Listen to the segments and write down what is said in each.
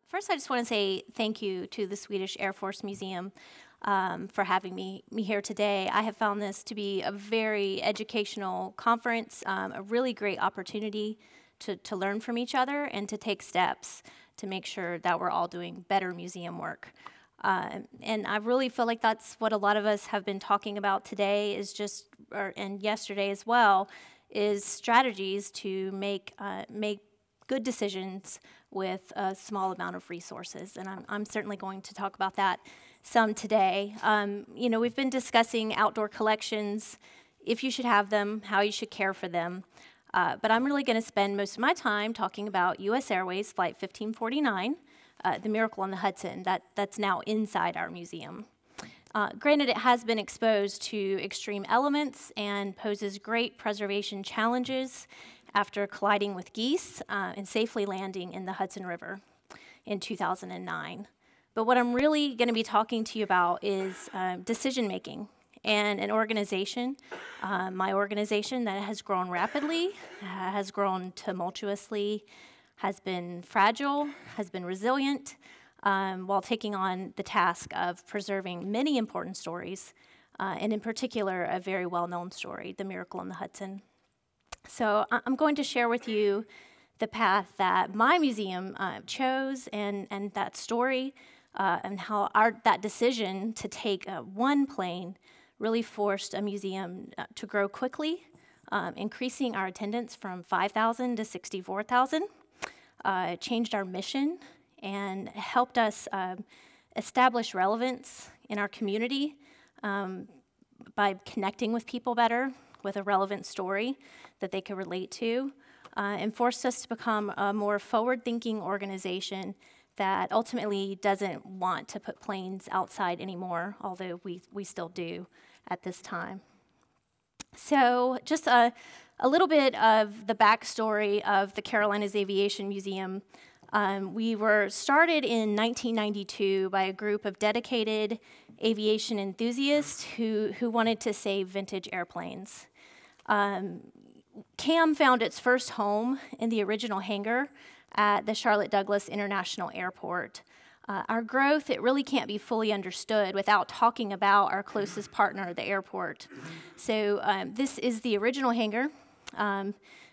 First, I just want to say thank you to the Swedish Air Force Museum for having me here today. I have found this to be a very educational conference, a really great opportunity to learn from each other and to take steps to make sure that we're all doing better museum work. And I really feel like that's what a lot of us have been talking about today is just, and yesterday as well, is strategies to make good decisions with a small amount of resources. And I'm certainly going to talk about that some today. You know, we've been discussing outdoor collections, if you should have them, how you should care for them. But I'm really going to spend most of my time talking about US Airways Flight 1549, the Miracle on the Hudson, that's now inside our museum. Granted, it has been exposed to extreme elements and poses great preservation challenges after colliding with geese and safely landing in the Hudson River in 2009. But what I'm really going to be talking to you about is decision-making and an organization, my organization that has grown rapidly, has grown tumultuously, has been fragile, has been resilient, while taking on the task of preserving many important stories, and in particular, a very well-known story, the Miracle on the Hudson. So I'm going to share with you the path that my museum chose and that story, and how that decision to take one plane really forced a museum to grow quickly, increasing our attendance from 5,000 to 64,000. It changed our mission and helped us establish relevance in our community by connecting with people better with a relevant story that they could relate to, and forced us to become a more forward-thinking organization that ultimately doesn't want to put planes outside anymore, although we still do at this time. So just a little bit of the backstory of the Carolinas Aviation Museum. We were started in 1992 by a group of dedicated aviation enthusiasts who wanted to save vintage airplanes. CAM found its first home in the original hangar at the Charlotte Douglas International Airport. Our growth, it really can't be fully understood without talking about our closest partner, the airport. So this is the original hangar,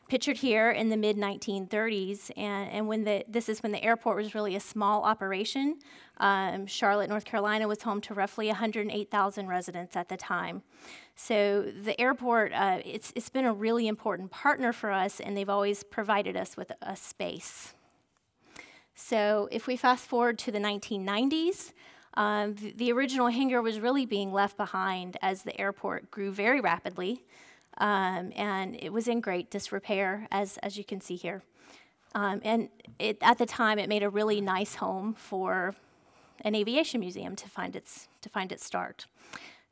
pictured here in the mid-1930s, and this is when the airport was really a small operation. Charlotte, North Carolina was home to roughly 108,000 residents at the time. So the airport, it's been a really important partner for us, and they've always provided us with a space. So if we fast forward to the 1990s, the original hangar was really being left behind as the airport grew very rapidly, and it was in great disrepair, as you can see here. And at the time, it made a really nice home for an aviation museum to find its start.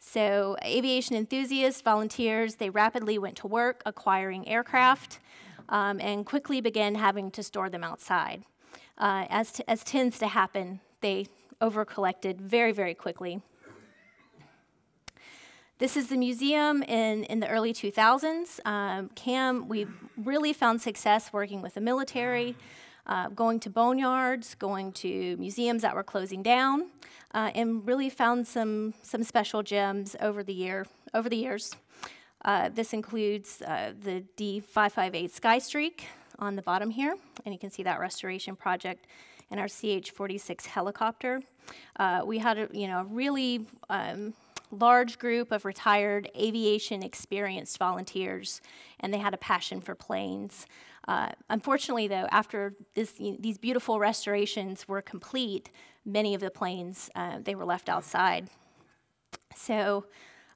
So aviation enthusiasts, volunteers, they rapidly went to work acquiring aircraft and quickly began having to store them outside. As tends to happen, they over-collected very, very quickly. This is the museum in the early 2000s. CAM, we really found success working with the military, going to boneyards, going to museums that were closing down, and really found some special gems over the years. This includes the D558 Skystreak on the bottom here, and you can see that restoration project, and our CH-46 helicopter. We had a really large group of retired aviation experienced volunteers, and they had a passion for planes. Unfortunately, though, after these beautiful restorations were complete, many of the planes, they were left outside. So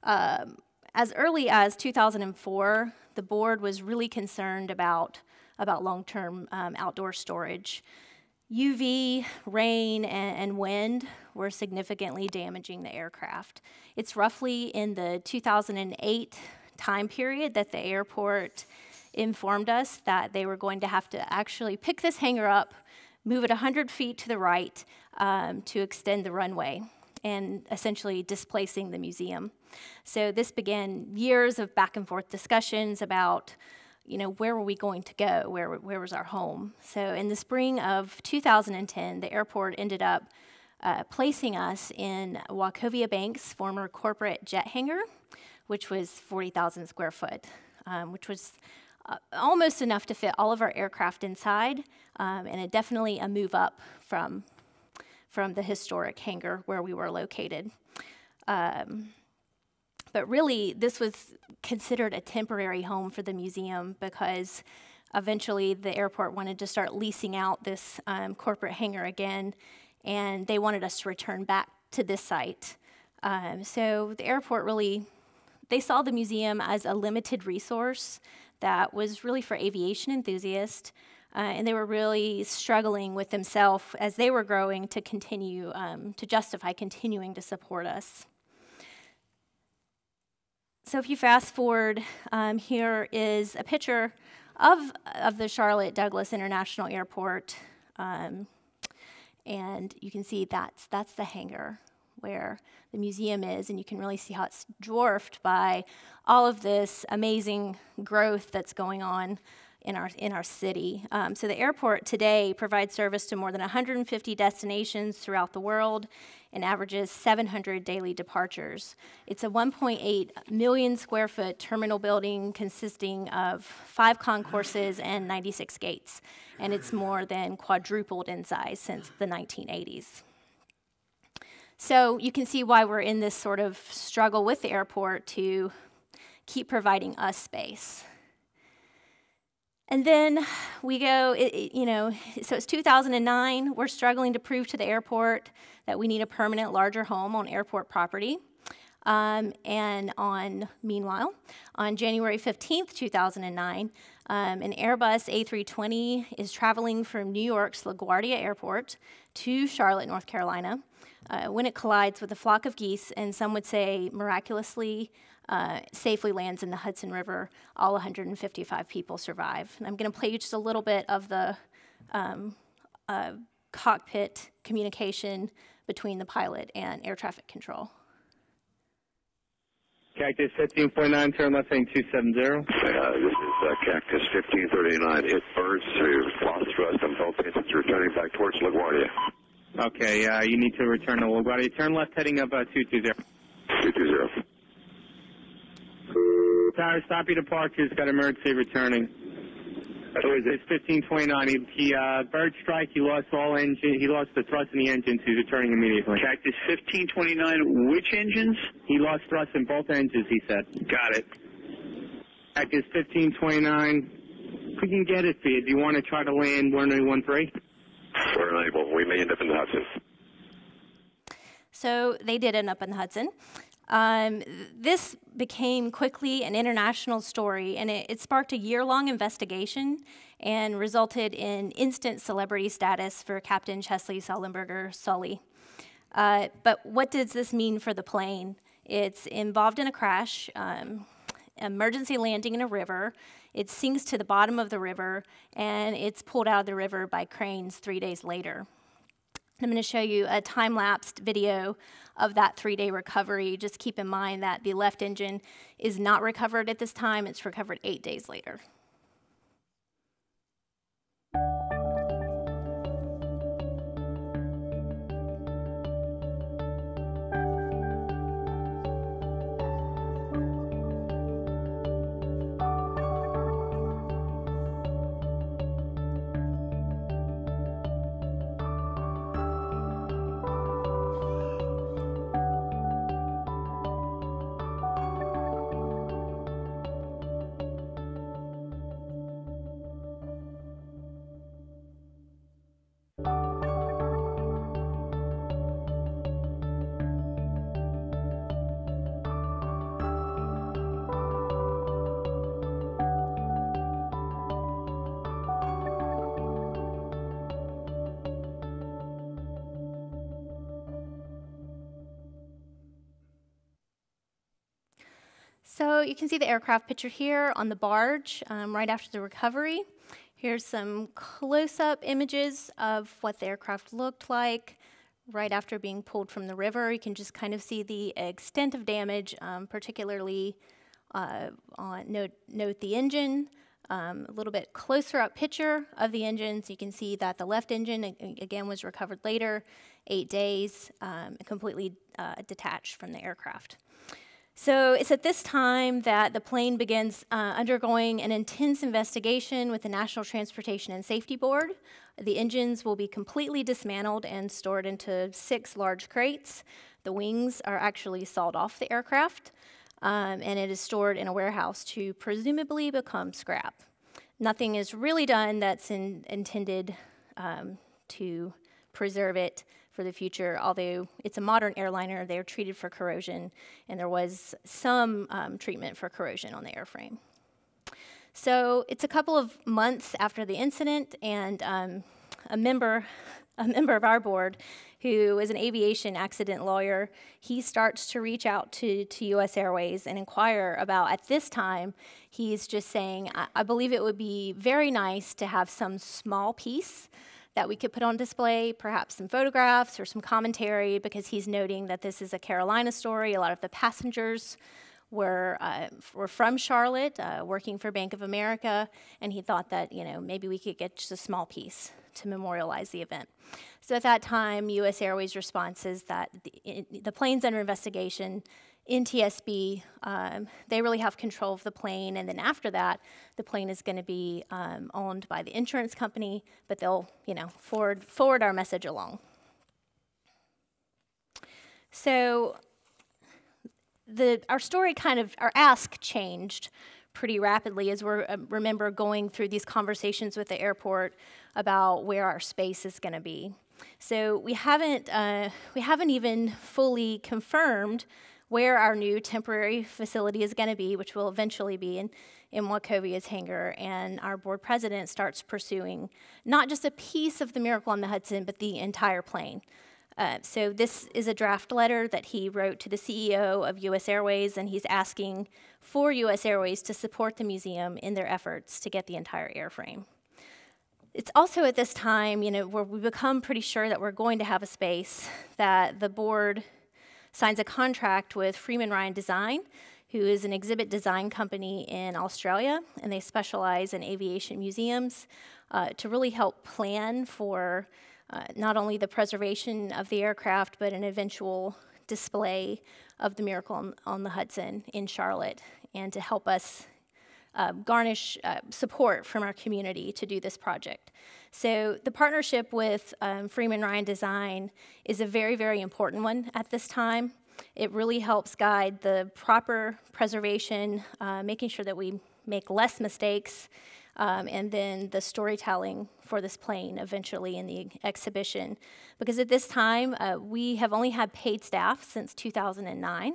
as early as 2004, the board was really concerned about long-term outdoor storage. UV, rain, and wind were significantly damaging the aircraft. It's roughly in the 2008 time period that the airport informed us that they were going to have to actually pick this hangar up, move it 100 feet to the right to extend the runway, and essentially displacing the museum. So this began years of back and forth discussions about where were we going to go? Where was our home? So in the spring of 2010, the airport ended up placing us in Wachovia Bank's former corporate jet hangar, which was 40,000 square foot, which was almost enough to fit all of our aircraft inside, and definitely a move up from the historic hangar where we were located. But really, this was considered a temporary home for the museum because eventually the airport wanted to start leasing out this corporate hangar again, and they wanted us to return back to this site. So the airport really, they saw the museum as a limited resource that was really for aviation enthusiasts, and they were really struggling with themselves as they were growing to continue, to justify continuing to support us. So if you fast forward, here is a picture of the Charlotte Douglas International Airport, and you can see that's the hangar where the museum is, and you can really see how it's dwarfed by all of this amazing growth that's going on in our city. So the airport today provides service to more than 150 destinations throughout the world and averages 700 daily departures. It's a 1.8 million square foot terminal building consisting of 5 concourses and 96 gates, and it's more than quadrupled in size since the 1980s. So you can see why we're in this sort of struggle with the airport to keep providing us space. And then we go, so it's 2009. We're struggling to prove to the airport that we need a permanent, larger home on airport property. Meanwhile, on January 15th, 2009, an Airbus A320 is traveling from New York's LaGuardia Airport to Charlotte, North Carolina, when it collides with a flock of geese, and some would say miraculously, safely lands in the Hudson River. All 155 people survive. And I'm going to play you just a little bit of the cockpit communication between the pilot and air traffic control. Cactus 1549, turn left heading 270. This is Cactus 1539. Hit birds through lost thrust on both engines, returning back towards LaGuardia. Okay, you need to return to LaGuardia. Turn left heading up 220. 220. Tower, stop your departures. Got emergency returning. It's 1529. He bird strike. He lost all engine. He lost the thrust in the engines. He's returning immediately. Cactus 1529. Which engines? He lost thrust in both engines. He said. Got it. Cactus 1529. We can get it for you. Do you want to try to land 1013? We're unable. We may end up in the Hudson. So they did end up in the Hudson. This became quickly an international story, and it sparked a year-long investigation and resulted in instant celebrity status for Captain Chesley Sullenberger Sully. But what does this mean for the plane? It's involved in a crash, emergency landing in a river. It sinks to the bottom of the river, and it's pulled out of the river by cranes 3 days later. I'm going to show you a time-lapsed video of that 3-day recovery. Just keep in mind that the left engine is not recovered at this time. It's recovered 8 days later. So you can see the aircraft picture here on the barge right after the recovery. Here's some close-up images of what the aircraft looked like right after being pulled from the river. You can just kind of see the extent of damage, particularly note the engine, A little bit closer up picture of the engines, you can see that the left engine, again, was recovered later, 8 days, completely detached from the aircraft. So it's at this time that the plane begins undergoing an intense investigation with the National Transportation and Safety Board. The engines will be completely dismantled and stored into 6 large crates. The wings are actually sawed off the aircraft, and it is stored in a warehouse to presumably become scrap. Nothing is really done that's intended to preserve it for the future, although it's a modern airliner. They're treated for corrosion, and there was some treatment for corrosion on the airframe. So it's a couple of months after the incident, and a member of our board, who is an aviation accident lawyer, he starts to reach out to US Airways and inquire about, at this time, he's just saying, I believe it would be very nice to have some small piece that we could put on display, perhaps some photographs or some commentary, because he's noting that this is a Carolina story. A lot of the passengers were from Charlotte, working for Bank of America, and he thought that, you know, maybe we could get just a small piece to memorialize the event. So at that time, US Airways' response is that the plane's under investigation. NTSB, they really have control of the plane, and then after that, the plane is going to be owned by the insurance company, but they'll, you know, forward our message along. So our story our ask changed pretty rapidly as we're, remember, going through these conversations with the airport about where our space is going to be. So we haven't even fully confirmed where our new temporary facility is going to be, which will eventually be in Wachovia's hangar, and our board president starts pursuing not just a piece of the Miracle on the Hudson, but the entire plane. So this is a draft letter that he wrote to the CEO of US Airways, and he's asking for US Airways to support the museum in their efforts to get the entire airframe. It's also at this time, you know, where we become pretty sure that we're going to have a space, that the board signs a contract with Freeman Ryan Design, who is an exhibit design company in Australia, and they specialize in aviation museums, to really help plan for not only the preservation of the aircraft, but an eventual display of the Miracle on the Hudson in Charlotte, and to help us garnish support from our community to do this project. So the partnership with Freeman Ryan Design is a very, very important one at this time. It really helps guide the proper preservation, making sure that we make less mistakes, and then the storytelling for this plane eventually in the exhibition. Because at this time, we have only had paid staff since 2009.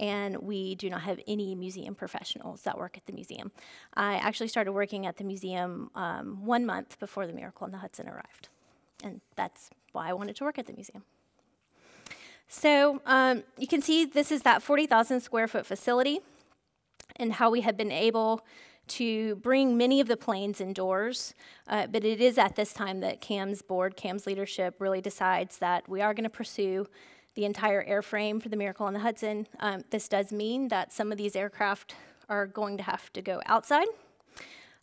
And we do not have any museum professionals that work at the museum. I actually started working at the museum 1 month before the Miracle on the Hudson arrived. And that's why I wanted to work at the museum. So you can see this is that 40,000 square foot facility, and how we have been able to bring many of the planes indoors. But it is at this time that CAM's board, CAM's leadership really decides that we are going to pursue the entire airframe for the Miracle on the Hudson. This does mean that some of these aircraft are going to have to go outside,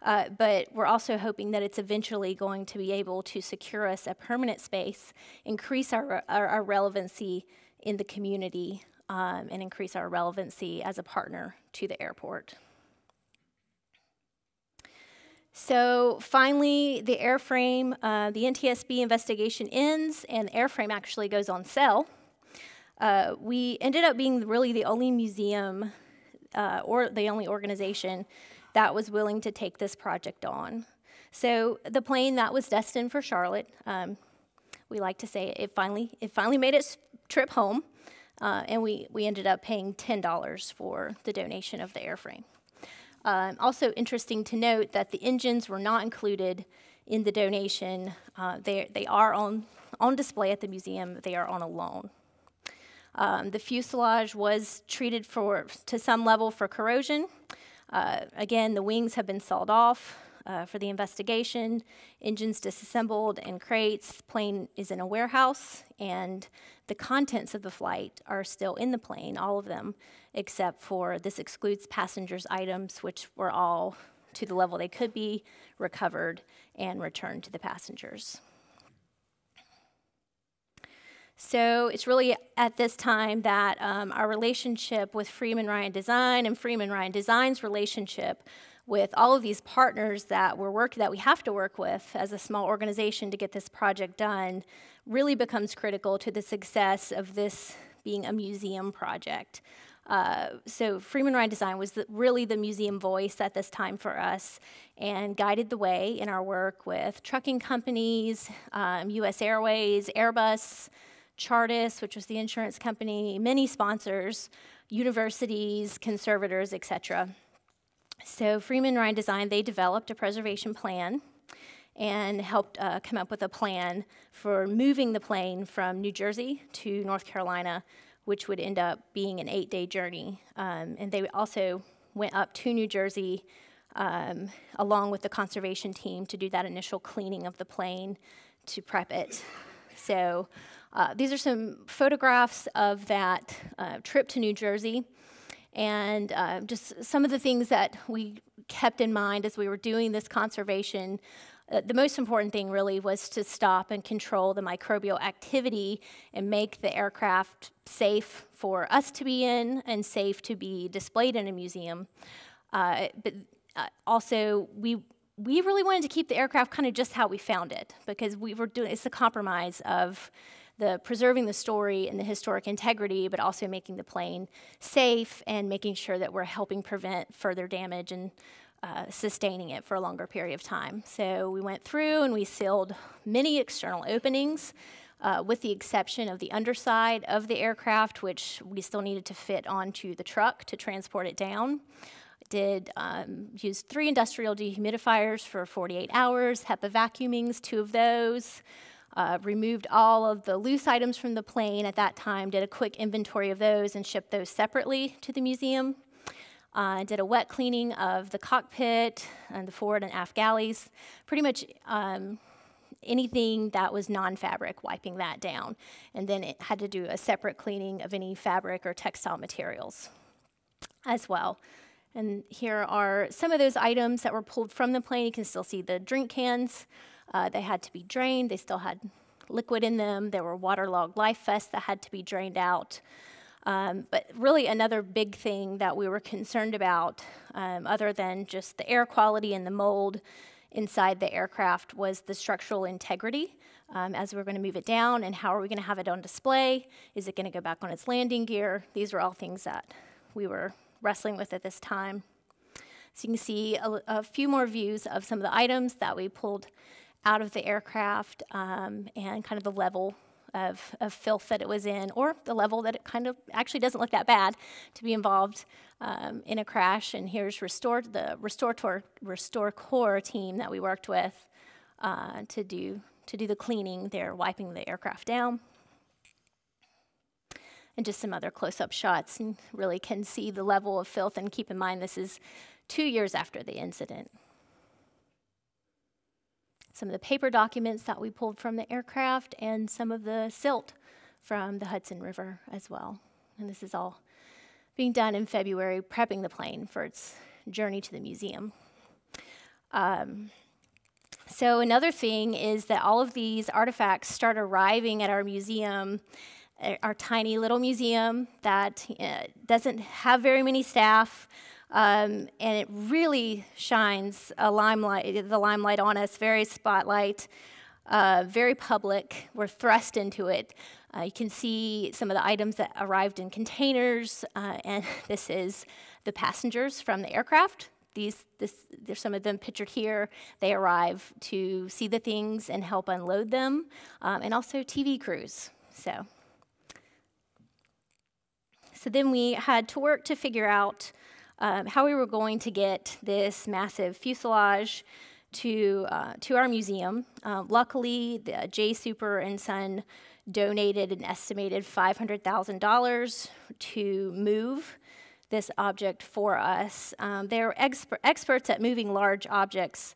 but we're also hoping that it's eventually going to be able to secure us a permanent space, increase our relevancy in the community, and increase our relevancy as a partner to the airport. So finally, the airframe, the NTSB investigation ends, and the airframe actually goes on sale. We ended up being really the only museum or the only organization that was willing to take this project on. So the plane that was destined for Charlotte, we like to say it finally made its trip home, and we ended up paying $10 for the donation of the airframe. Also interesting to note that the engines were not included in the donation. They are on display at the museum. They are on a loan. The fuselage was treated to some level for corrosion. Again, the wings have been sawed off for the investigation, engines disassembled in crates, plane is in a warehouse, and the contents of the flight are still in the plane, all of them, except for this excludes passengers' items, which were all to the level they could be, recovered, and returned to the passengers. So it's really at this time that our relationship with Freeman Ryan Design and Freeman Ryan Design's relationship with all of these partners that we have to work with as a small organization to get this project done really becomes critical to the success of this being a museum project. So Freeman Ryan Design was really the museum voice at this time for us and guided the way in our work with trucking companies, US Airways, Airbus, Chartis, which was the insurance company, many sponsors, universities, conservators, etc. So Freeman Ryan Design, they developed a preservation plan and helped come up with a plan for moving the plane from New Jersey to North Carolina, which would end up being an 8-day journey. And they also went up to New Jersey along with the conservation team to do that initial cleaning of the plane to prep it. So these are some photographs of that trip to New Jersey, and just some of the things that we kept in mind as we were doing this conservation. The most important thing really was to stop and control the microbial activity and make the aircraft safe for us to be in and safe to be displayed in a museum. But also, we really wanted to keep the aircraft kind of just how we found it, because we were doing, it's a compromise of preserving the story and the historic integrity, but also making the plane safe and making sure that we're helping prevent further damage and sustaining it for a longer period of time. So we went through and we sealed many external openings, with the exception of the underside of the aircraft, which we still needed to fit onto the truck to transport it down. Did use 3 industrial dehumidifiers for 48 hours, HEPA vacuumings, 2 of those. Removed all of the loose items from the plane at that time, did a quick inventory of those and shipped those separately to the museum. Did a wet cleaning of the cockpit and the forward and aft galleys. Pretty much anything that was non-fabric, wiping that down. And then it had to do a separate cleaning of any fabric or textile materials as well. And here are some of those items that were pulled from the plane. You can still see the drink cans. They had to be drained. They still had liquid in them. There were waterlogged life vests that had to be drained out. But really another big thing that we were concerned about, other than just the air quality and the mold inside the aircraft, was the structural integrity as we were going to move it down, and how are we going to have it on display? Is it going to go back on its landing gear? These were all things that we were wrestling with at this time. So you can see a few more views of some of the items that we pulled out of the aircraft, and kind of the level of filth that it was in, or the level that it kind of actually doesn't look that bad to be involved in a crash. And here's the Restore Core team that we worked with to do the cleaning. They're wiping the aircraft down. And just some other close-up shots, and really can see the level of filth. And keep in mind, this is 2 years after the incident. Some of the paper documents that we pulled from the aircraft, and some of the silt from the Hudson River as well. And this is all being done in February, prepping the plane for its journey to the museum. So another thing is that all of these artifacts start arriving at our museum, our tiny little museum that doesn't have very many staff. And it really shines the limelight on us, very spotlight, very public. We're thrust into it. You can see some of the items that arrived in containers, and this is the passengers from the aircraft. There's some of them pictured here. They arrive to see the things and help unload them, and also TV crews. So then we had to work to figure out how we were going to get this massive fuselage to our museum. Luckily, the J. Super and Son donated an estimated $500,000 to move this object for us. They're experts at moving large objects,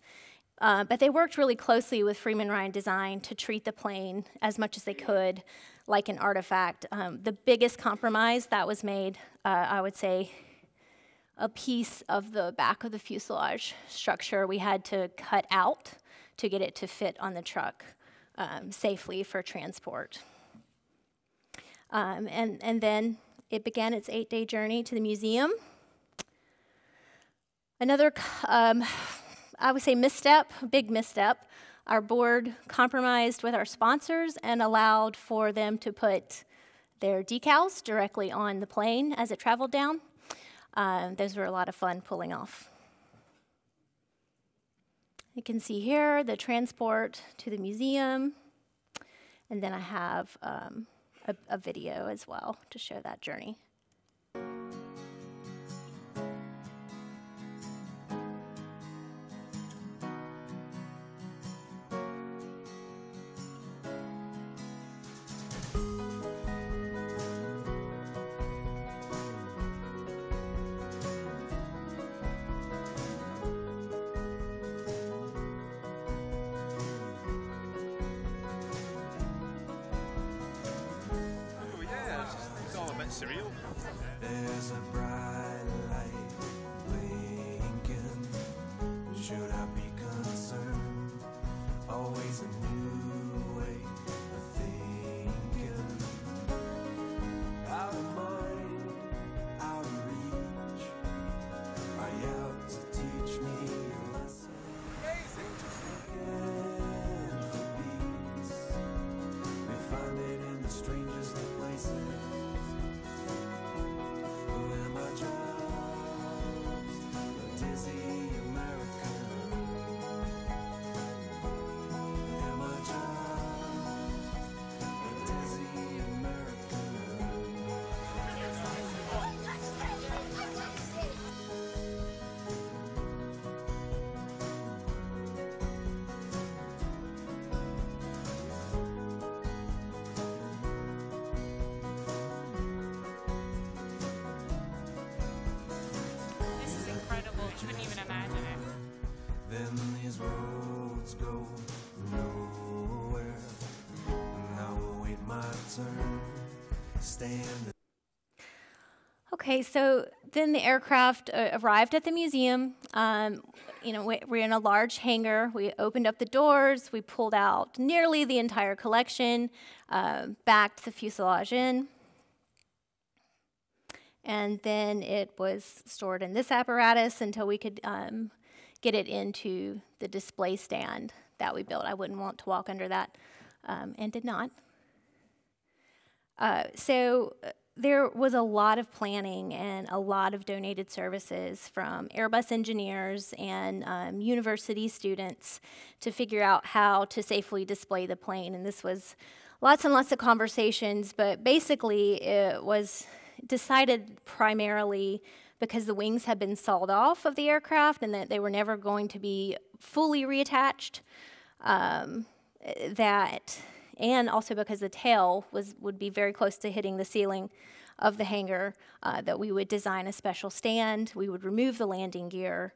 but they worked really closely with Freeman Ryan Design to treat the plane as much as they could like an artifact. The biggest compromise that was made, I would say, a piece of the back of the fuselage structure we had to cut out to get it to fit on the truck safely for transport. And then it began its 8-day journey to the museum. Another, I would say, misstep, big misstep. Our board compromised with our sponsors and allowed for them to put their decals directly on the plane as it traveled down. Those were a lot of fun pulling off. You can see here the transport to the museum, and then I have a video as well to show that journey. Cereal? There's a bright light blinking. Should I be concerned? Always a new way of thinking. Out of mind, out of reach. Are you out to teach me a lesson? Looking for peace. They find it in the strangest of places. Couldn't even imagine it. Then these roads go nowhere. Now I'll wait my turn. Stand. Okay, so then the aircraft arrived at the museum. You know, we're in a large hangar. We opened up the doors. We pulled out nearly the entire collection, backed the fuselage in. And then it was stored in this apparatus until we could get it into the display stand that we built. I wouldn't want to walk under that, and did not. So there was a lot of planning and a lot of donated services from Airbus engineers and university students to figure out how to safely display the plane. And this was lots and lots of conversations, but basically it was decided primarily because the wings had been sawed off of the aircraft and that they were never going to be fully reattached, and also because the tail would be very close to hitting the ceiling of the hangar, that we would design a special stand, we would remove the landing gear,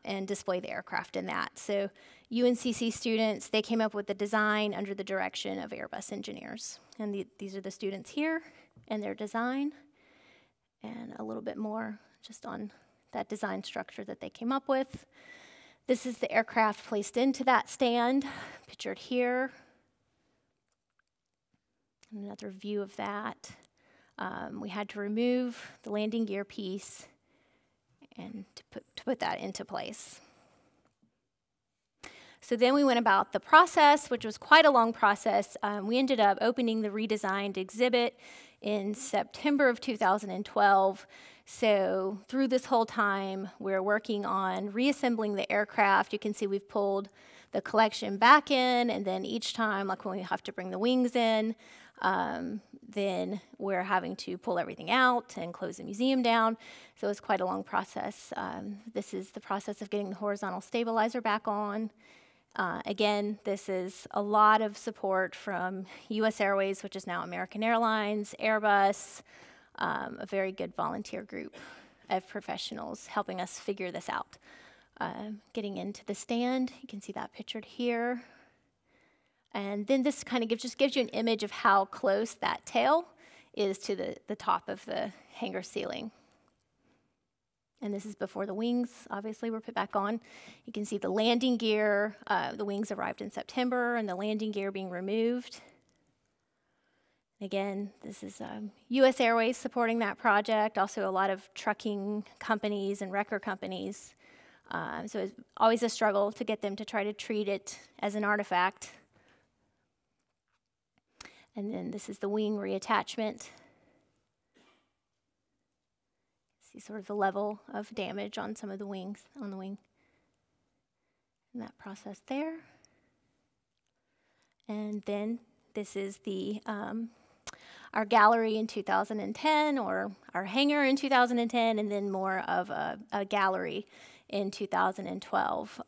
and display the aircraft in that. So UNCC students, they came up with the design under the direction of Airbus engineers. And these are the students here and their design, and a little bit more just on that design structure that they came up with. This is the aircraft placed into that stand, pictured here. Another view of that. We had to remove the landing gear piece and to put that into place. So then we went about the process, which was quite a long process. We ended up opening the redesigned exhibit in September of 2012. So through this whole time, we're working on reassembling the aircraft. You can see we've pulled the collection back in, and then each time, like when we have to bring the wings in, then we're having to pull everything out and close the museum down. So it's quite a long process. This is the process of getting the horizontal stabilizer back on. Again, this is a lot of support from US Airways, which is now American Airlines, Airbus, a very good volunteer group of professionals helping us figure this out. Getting into the stand, you can see that pictured here. And then this kind of just gives you an image of how close that tail is to the top of the hangar ceiling. And this is before the wings, obviously, were put back on. You can see the landing gear. The wings arrived in September, and the landing gear being removed. Again, this is US Airways supporting that project, also a lot of trucking companies and wrecker companies. So it's always a struggle to get them to try to treat it as an artifact. And then this is the wing reattachment. See sort of the level of damage on some of the wings, on the wing. And that process there. And then this is the our gallery in 2010, or our hangar in 2010, and then more of a gallery in 2012.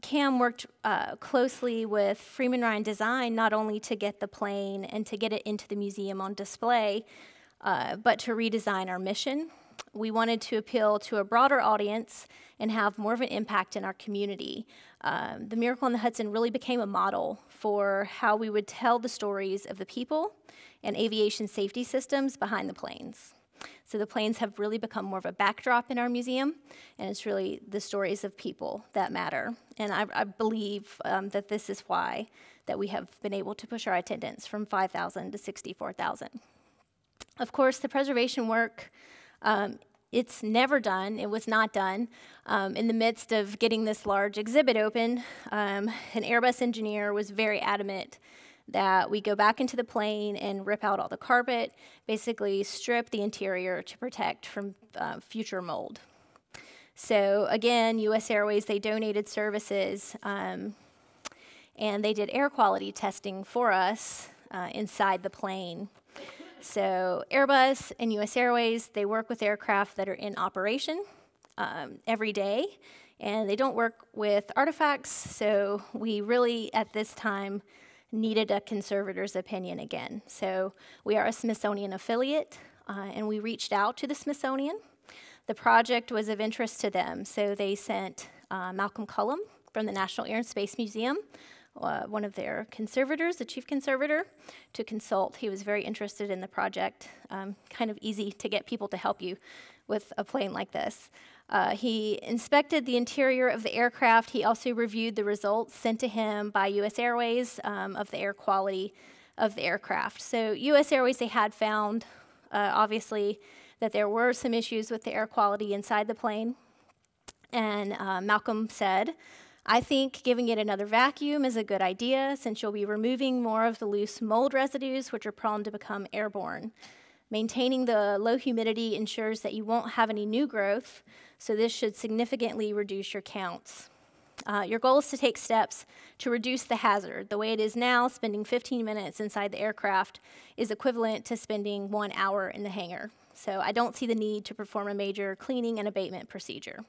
Cam worked closely with Freeman Ryan Design, not only to get the plane and to get it into the museum on display, but to redesign our mission. We wanted to appeal to a broader audience and have more of an impact in our community. The Miracle on the Hudson really became a model for how we would tell the stories of the people and aviation safety systems behind the planes. So the planes have really become more of a backdrop in our museum, and it's really the stories of people that matter. And I believe that this is why that we have been able to push our attendance from 5,000 to 64,000. Of course, the preservation work, it's never done. It was not done. In the midst of getting this large exhibit open, an Airbus engineer was very adamant that we go back into the plane and rip out all the carpet, basically strip the interior to protect from future mold. So again, US Airways, they donated services, and they did air quality testing for us inside the plane. So Airbus and US Airways, they work with aircraft that are in operation every day, and they don't work with artifacts, so we really, at this time, needed a conservator's opinion again. So we are a Smithsonian affiliate, and we reached out to the Smithsonian. The project was of interest to them, so they sent Malcolm Cullum from the National Air and Space Museum, one of their conservators, the chief conservator, to consult. He was very interested in the project. Kind of easy to get people to help you with a plane like this. He inspected the interior of the aircraft. He also reviewed the results sent to him by US Airways of the air quality of the aircraft. So US Airways, they had found, obviously, that there were some issues with the air quality inside the plane. And Malcolm said, "I think giving it another vacuum is a good idea, since you'll be removing more of the loose mold residues, which are prone to become airborne. Maintaining the low humidity ensures that you won't have any new growth, so this should significantly reduce your counts. Your goal is to take steps to reduce the hazard. The way it is now, spending 15 minutes inside the aircraft is equivalent to spending 1 hour in the hangar. So I don't see the need to perform a major cleaning and abatement procedure."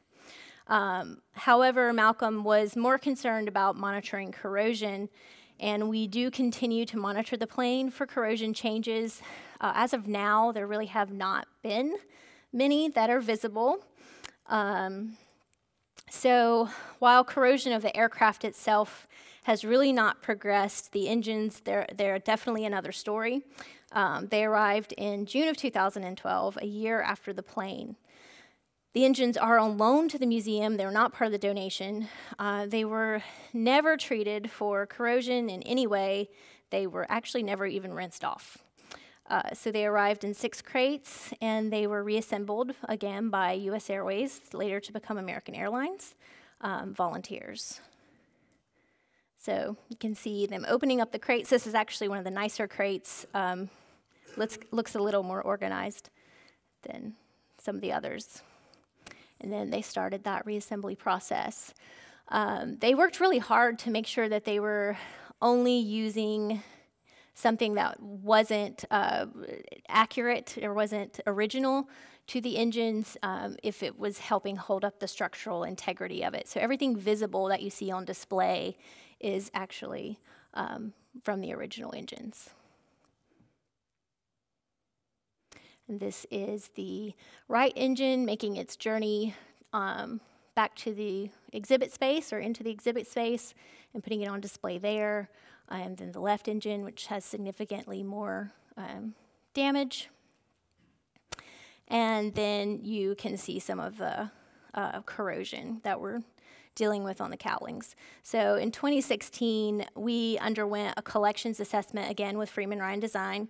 However, Malcolm was more concerned about monitoring corrosion, and we do continue to monitor the plane for corrosion changes. As of now, there really have not been many that are visible. So while corrosion of the aircraft itself has really not progressed, the engines, they're definitely another story. They arrived in June of 2012, a year after the plane. The engines are on loan to the museum. They're not part of the donation. They were never treated for corrosion in any way. They were actually never even rinsed off. So they arrived in 6 crates, and they were reassembled again by US Airways, later to become American Airlines volunteers. So you can see them opening up the crates. This is actually one of the nicer crates. Looks a little more organized than some of the others. And then they started that reassembly process. They worked really hard to make sure that they were only using something that wasn't accurate or wasn't original to the engines if it was helping hold up the structural integrity of it. So everything visible that you see on display is actually from the original engines. And this is the right engine making its journey back to the exhibit space or into the exhibit space and putting it on display there. And then the left engine, which has significantly more damage. And then you can see some of the corrosion that we're dealing with on the cowlings. So in 2016, we underwent a collections assessment, again with Freeman Ryan Design.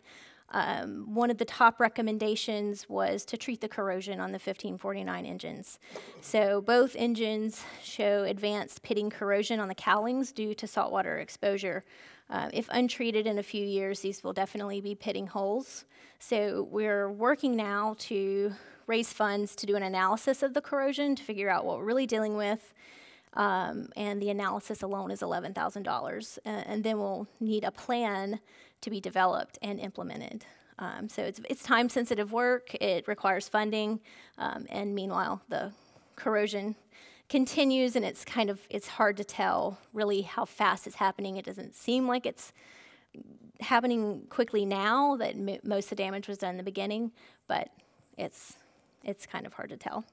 One of the top recommendations was to treat the corrosion on the 1549 engines. So both engines show advanced pitting corrosion on the cowlings due to saltwater exposure. If untreated in a few years, these will definitely be pitting holes. So we're working now to raise funds to do an analysis of the corrosion to figure out what we're really dealing with. And the analysis alone is $11,000. And then we'll need a plan to be developed and implemented. So it's time-sensitive work. It requires funding. And meanwhile, the corrosion continues, and it's hard to tell really how fast it's happening. It doesn't seem like it's happening quickly now, that most of the damage was done in the beginning, but it's kind of hard to tell.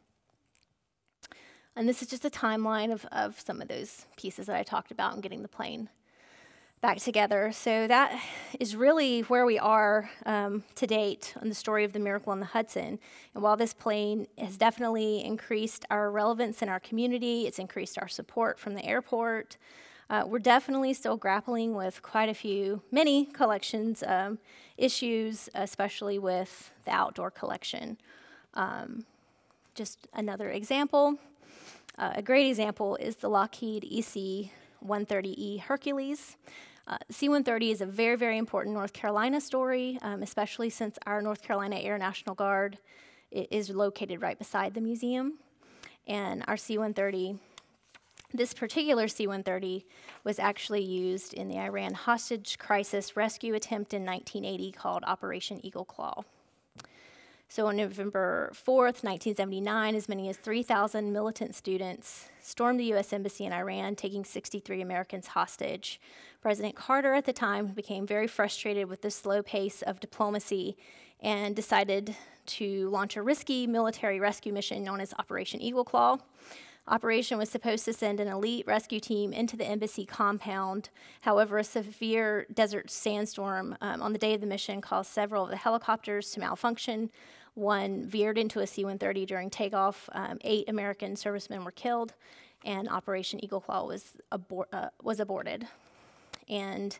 And this is just a timeline of some of those pieces that I talked about and getting the plane back together. So that is really where we are to date on the story of the Miracle on the Hudson. And while this plane has definitely increased our relevance in our community, it's increased our support from the airport, we're definitely still grappling with many collections issues, especially with the outdoor collection. Just another example. A great example is the Lockheed EC-130E Hercules. C-130 is a very, very important North Carolina story, especially since our North Carolina Air National Guard is located right beside the museum. And our C-130, this particular C-130 was actually used in the Iran hostage crisis rescue attempt in 1980 called Operation Eagle Claw. So on November 4th, 1979, as many as 3,000 militant students stormed the U.S. Embassy in Iran, taking 63 Americans hostage. President Carter at the time became very frustrated with the slow pace of diplomacy and decided to launch a risky military rescue mission known as Operation Eagle Claw. Operation was supposed to send an elite rescue team into the embassy compound. However, a severe desert sandstorm on the day of the mission caused several of the helicopters to malfunction. One veered into a C-130 during takeoff. 8 American servicemen were killed, and Operation Eagle Claw was aborted. And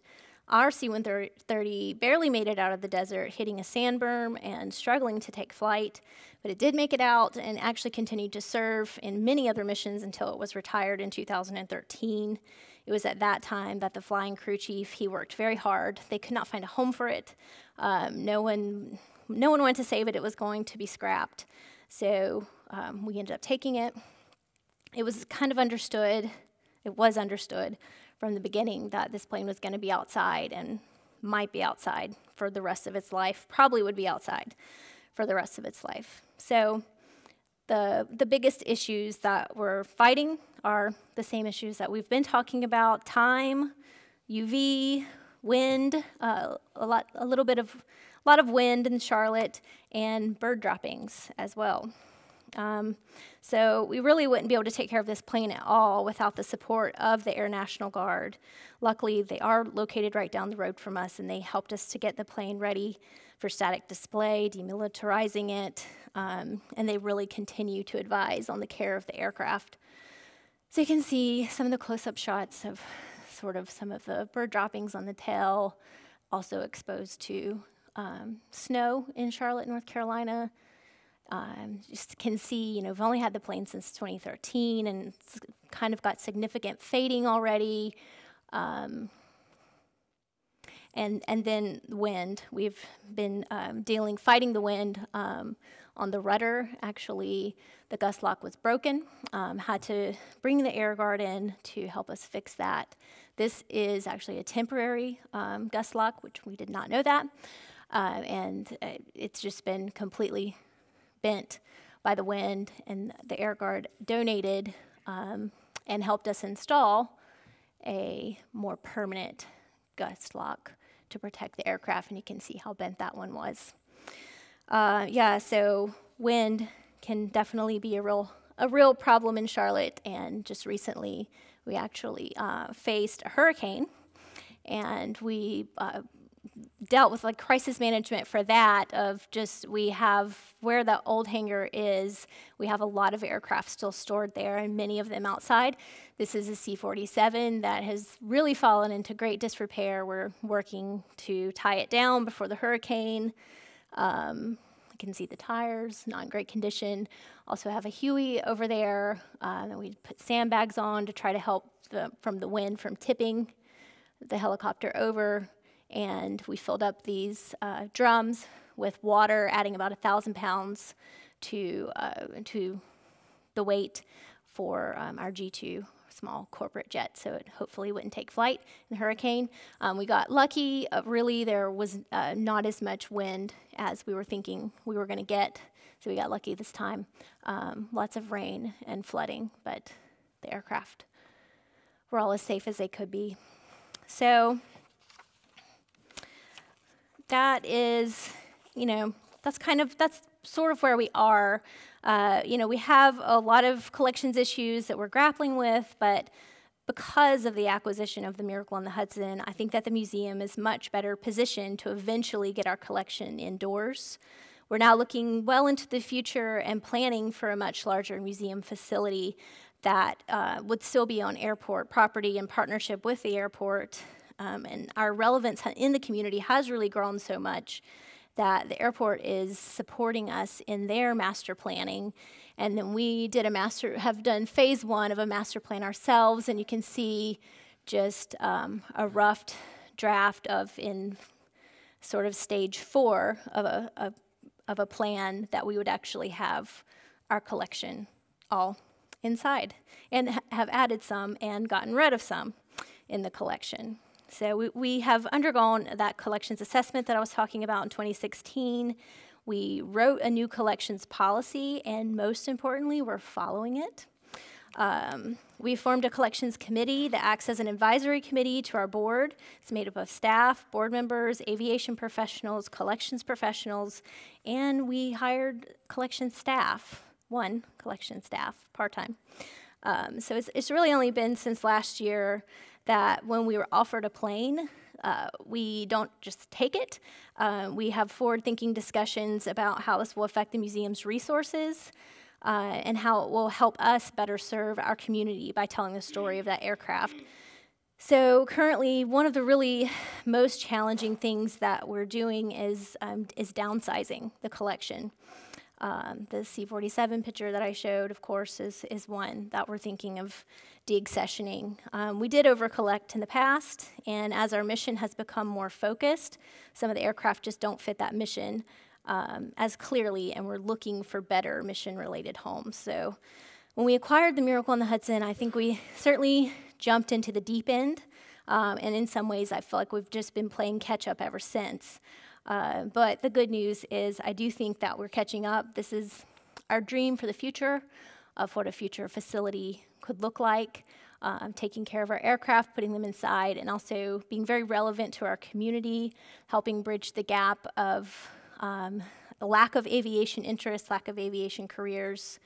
our C-130 barely made it out of the desert, hitting a sand berm and struggling to take flight, but it did make it out and actually continued to serve in many other missions until it was retired in 2013. It was at that time that the flying crew chief, he worked very hard. They could not find a home for it. No one wanted to save it. It was going to be scrapped. So we ended up taking it. It was kind of understood. It was understood from the beginning that this plane was going to be outside and might be outside for the rest of its life, probably would be outside for the rest of its life. So the biggest issues that we're fighting are the same issues that we've been talking about: time, UV, wind, a lot of wind in Charlotte, and bird droppings as well. So we really wouldn't be able to take care of this plane at all without the support of the Air National Guard. Luckily, they are located right down the road from us, and they helped us to get the plane ready for static display, demilitarizing it, and they really continue to advise on the care of the aircraft. So you can see some of the close-up shots of sort of some of the bird droppings on the tail, also exposed to snow in Charlotte, North Carolina. Just can see, we've only had the plane since 2013, and it's kind of got significant fading already. And then wind. We've been fighting the wind on the rudder. Actually, the gust lock was broken. Had to bring the Air Guard in to help us fix that. This is actually a temporary gust lock, which we did not know that. And it's just been completely bent by the wind, and the Air Guard donated and helped us install a more permanent gust lock to protect the aircraft, and you can see how bent that one was. So wind can definitely be a real problem in Charlotte, and just recently we actually faced a hurricane, and we dealt with like crisis management for that of just, we have where the old hangar is, we have a lot of aircraft still stored there and many of them outside. This is a C-47 that has really fallen into great disrepair. We're working to tie it down before the hurricane. You can see the tires, not in great condition. Also have a Huey over there that we put sandbags on to try to help from the wind from tipping the helicopter over. And we filled up these drums with water, adding about 1,000 pounds to the weight for our G2 small corporate jet, so it hopefully wouldn't take flight in the hurricane. We got lucky. Really, there was not as much wind as we were thinking we were going to get, so we got lucky this time. Lots of rain and flooding, but the aircraft were all as safe as they could be. So that is, that's sort of where we are. We have a lot of collections issues that we're grappling with, but because of the acquisition of the Miracle on the Hudson, I think that the museum is much better positioned to eventually get our collection indoors. We're now looking well into the future and planning for a much larger museum facility that would still be on airport property in partnership with the airport. And our relevance in the community has really grown so much that the airport is supporting us in their master planning. And then we have done phase 1 of a master plan ourselves, and you can see just a rough draft in sort of stage 4 of a plan that we would actually have our collection all inside, and have added some and gotten rid of some in the collection. So we have undergone that collections assessment that I was talking about in 2016. We wrote a new collections policy, and most importantly, we're following it. We formed a collections committee that acts as an advisory committee to our board. It's made up of staff, board members, aviation professionals, collections professionals, and we hired collection staff, 1 collection staff, part-time. So it's really only been since last year that when we were offered a plane, we don't just take it. We have forward-thinking discussions about how this will affect the museum's resources and how it will help us better serve our community by telling the story of that aircraft. So currently, one of the really most challenging things that we're doing is downsizing the collection. The C-47 picture that I showed, of course, is one that we're thinking of deaccessioning. We did over-collect in the past, and as our mission has become more focused, some of the aircraft just don't fit that mission as clearly, and we're looking for better mission-related homes. So when we acquired the Miracle on the Hudson, I think we certainly jumped into the deep end, and in some ways I feel like we've just been playing catch-up ever since. But the good news is I do think that we're catching up. This is our dream for the future of what a future facility could look like, taking care of our aircraft, putting them inside, and also being very relevant to our community, helping bridge the gap of the lack of aviation interest, lack of aviation careers,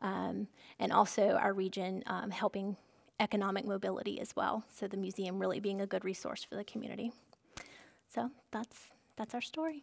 and also our region helping economic mobility as well. So the museum really being a good resource for the community. So that's our story.